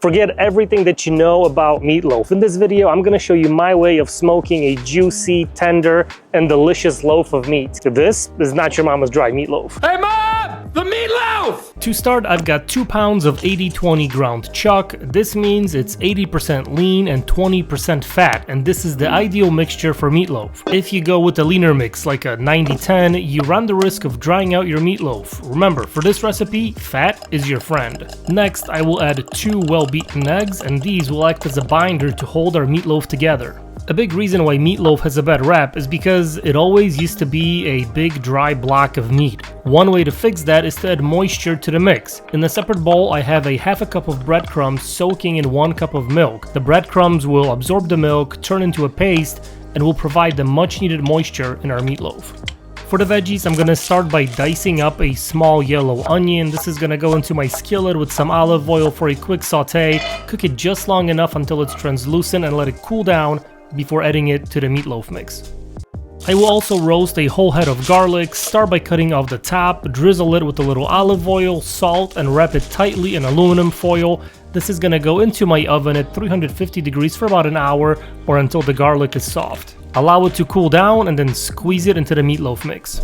Forget everything that you know about meatloaf. In this video, I'm gonna show you my way of smoking a juicy, tender, and delicious loaf of meat. This is not your mama's dry meatloaf. Hey Mom! The meatloaf! To start, I've got 2 pounds of 80-20 ground chuck. This means it's 80% lean and 20% fat, and this is the ideal mixture for meatloaf. If you go with a leaner mix like a 90-10, you run the risk of drying out your meatloaf. Remember, for this recipe, fat is your friend. Next, I will add 2 well-beaten eggs, and these will act as a binder to hold our meatloaf together. A big reason why meatloaf has a bad rap is because it always used to be a big dry block of meat. One way to fix that is to add moisture to the mix. In a separate bowl, I have a half a cup of breadcrumbs soaking in 1 cup of milk. The breadcrumbs will absorb the milk, turn into a paste, and will provide the much needed moisture in our meatloaf. For the veggies, I'm gonna start by dicing up a small yellow onion. This is gonna go into my skillet with some olive oil for a quick saute. Cook it just long enough until it's translucent and let it cool down before adding it to the meatloaf mix. I will also roast a whole head of garlic. Start by cutting off the top, drizzle it with a little olive oil, salt, and wrap it tightly in aluminum foil. This is gonna go into my oven at 350 degrees for about an hour or until the garlic is soft. Allow it to cool down and then squeeze it into the meatloaf mix.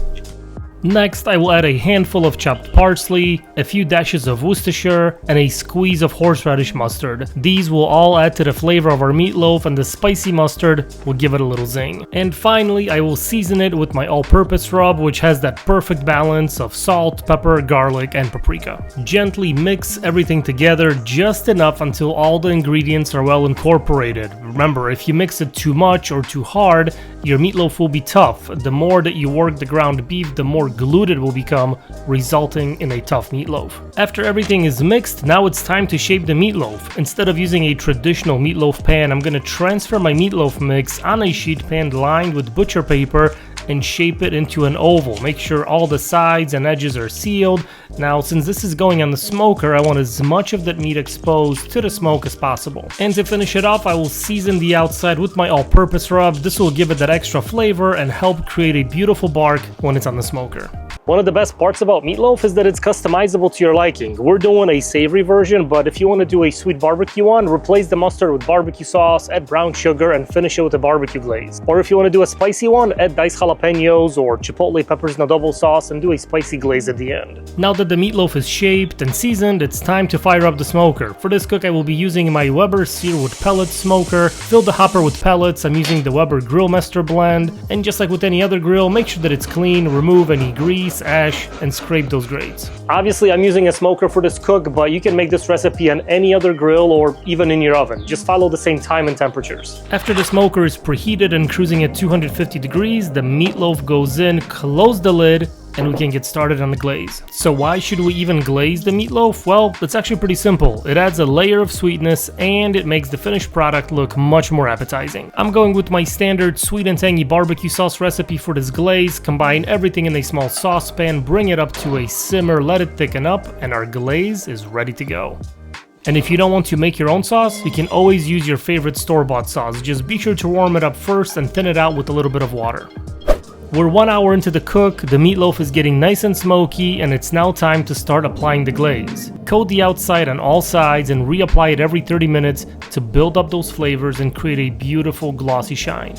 Next, I will add a handful of chopped parsley, a few dashes of Worcestershire, and a squeeze of horseradish mustard. These will all add to the flavor of our meatloaf, and the spicy mustard will give it a little zing. And finally, I will season it with my all-purpose rub, which has that perfect balance of salt, pepper, garlic, and paprika. Gently mix everything together just enough until all the ingredients are well incorporated. Remember, if you mix it too much or too hard, your meatloaf will be tough. The more that you work the ground beef, the more glued it will become, resulting in a tough meatloaf. After everything is mixed, now it's time to shape the meatloaf. Instead of using a traditional meatloaf pan, I'm gonna transfer my meatloaf mix on a sheet pan lined with butcher paper and shape it into an oval. Make sure all the sides and edges are sealed. Now, since this is going on the smoker, I want as much of that meat exposed to the smoke as possible. And to finish it off, I will season the outside with my all-purpose rub. This will give it that extra flavor and help create a beautiful bark when it's on the smoker. One of the best parts about meatloaf is that it's customizable to your liking. We're doing a savory version, but if you want to do a sweet barbecue one, replace the mustard with barbecue sauce, add brown sugar, and finish it with a barbecue glaze. Or if you want to do a spicy one, add diced jalapenos or chipotle peppers in a double sauce and do a spicy glaze at the end. Now that the meatloaf is shaped and seasoned, it's time to fire up the smoker. For this cook, I will be using my Weber Searwood pellet smoker. Fill the hopper with pellets. I'm using the Weber Grill Master blend. And just like with any other grill, make sure that it's clean, remove any grease, ash, and scrape those grates. Obviously, I'm using a smoker for this cook, but you can make this recipe on any other grill or even in your oven. Just follow the same time and temperatures. After the smoker is preheated and cruising at 250 degrees, the meatloaf goes in, close the lid, and we can get started on the glaze. So why should we even glaze the meatloaf? Well, it's actually pretty simple. It adds a layer of sweetness and it makes the finished product look much more appetizing. I'm going with my standard sweet and tangy barbecue sauce recipe for this glaze. Combine everything in a small saucepan, bring it up to a simmer, let it thicken up, and our glaze is ready to go. And if you don't want to make your own sauce, you can always use your favorite store-bought sauce. Just be sure to warm it up first and thin it out with a little bit of water. We're 1 hour into the cook, the meatloaf is getting nice and smoky, and it's now time to start applying the glaze. Coat the outside on all sides and reapply it every 30 minutes to build up those flavors and create a beautiful glossy shine.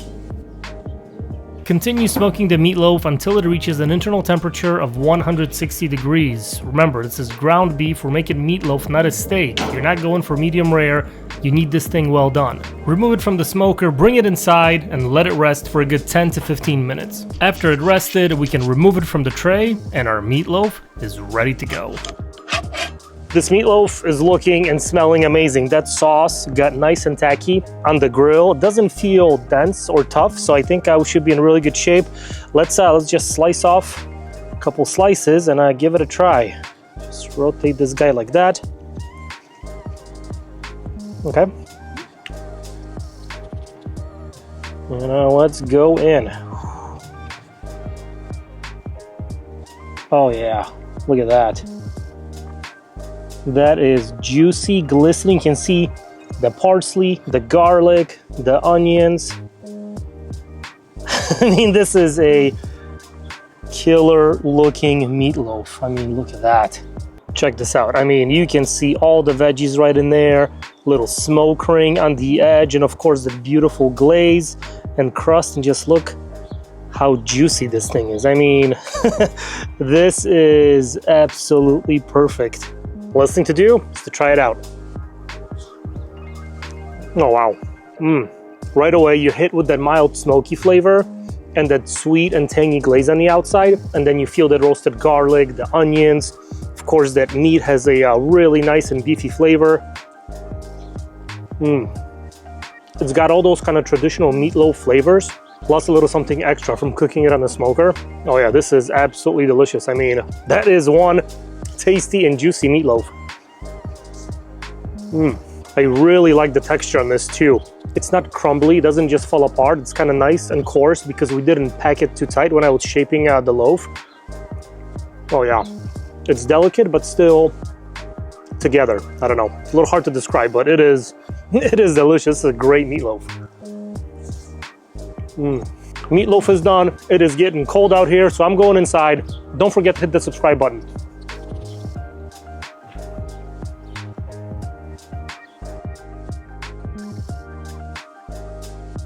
Continue smoking the meatloaf until it reaches an internal temperature of 160 degrees. Remember, this is ground beef, we're making meatloaf, not a steak. You're not going for medium rare, you need this thing well done. Remove it from the smoker, bring it inside, and let it rest for a good 10 to 15 minutes. After it rested, we can remove it from the tray, and our meatloaf is ready to go. This meatloaf is looking and smelling amazing. That sauce got nice and tacky on the grill. It doesn't feel dense or tough, so I think I should be in really good shape. Let's just slice off a couple slices and give it a try. Just rotate this guy like that. Okay. Now let's go in. Oh yeah, look at that. That is juicy, glistening. You can see the parsley, the garlic, the onions. I mean, this is a killer looking meatloaf. I mean, look at that. Check this out. I mean, you can see all the veggies right in there, little smoke ring on the edge, and of course the beautiful glaze and crust. And just look how juicy this thing is. I mean, this is absolutely perfect. Last thing to do is to try it out. Oh wow. Right away you're hit with that mild smoky flavor and that sweet and tangy glaze on the outside, and then you feel that roasted garlic, the onions. Of course, that meat has a really nice and beefy flavor. It's got all those kind of traditional meatloaf flavors, plus a little something extra from cooking it on the smoker. Oh yeah, this is absolutely delicious. I mean, that is one tasty and juicy meatloaf. I really like the texture on this too. It's not crumbly, it doesn't just fall apart. It's kind of nice and coarse because we didn't pack it too tight when I was shaping the loaf. Oh yeah, it's delicate but still together. I don't know, it's a little hard to describe, but it is delicious. It's a great meatloaf. Meatloaf is done. It is getting cold out here, so I'm going inside. Don't forget to hit the subscribe button.